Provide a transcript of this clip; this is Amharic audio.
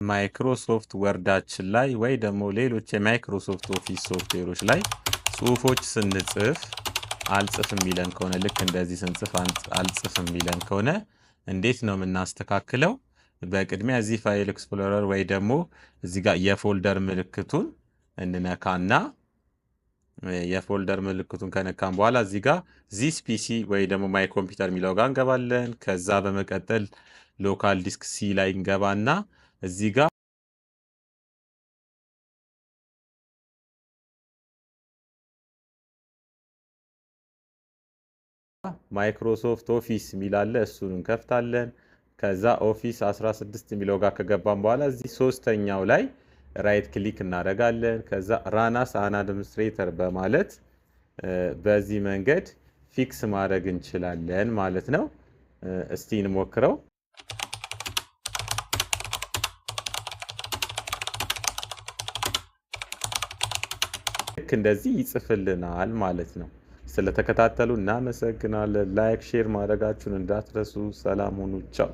ማይክሮሶፍት ወርዳችን ላይ ወይ ደግሞ ሌሎች የማይክሮሶፍት ኦፊስ ሶፍትዌሮች ላይ ጽሁፎች ስንጽፍ አልጽፍም የሚለን ከሆነ ልክ እንደዚህ ስንጽፍ አልጽፍም የሚለን ከሆነ እንዴት ነው የምናስተካክለው? በቅድሚያ እዚህ ፋይል ኤክስፕሎረር ወይ ደግሞ እዚህ ጋር የፎልደር ምልክቱን እንነካና የፎልደር ምልክቱን ከነካን በኋላ እዚህ ጋር ዚስ ፒሲ ወይ ደግሞ ማይ ኮምፒውተር የሚለው ጋር እንገባለን። ከዛ በመቀጠል ሎካል ዲስክ ሲ ላይ እንገባና እዚህ ጋር ማይክሮሶፍት ኦፊስ የሚላለ እሱን እንከፍታለን። ከዛ ኦፊስ 16 የሚለው ጋር ከገባን በኋላ እዚህ ሶስተኛው ላይ ራይት ክሊክ እናደርጋለን። ከዛ ራናስ አን አድሚኒስትሬተር በማለት በዚህ መንገድ ፊክስ ማድረግ እንችላለን ማለት ነው። እስቲ እንሞክረው። ልክ እንደዚህ ይጽፍልናል ማለት ነው። ስለተከታተሉ እናመሰግናለን። ላይክ ሼር ማድረጋችሁን እንዳትረሱ። ሰላም ሁኑ። ቻው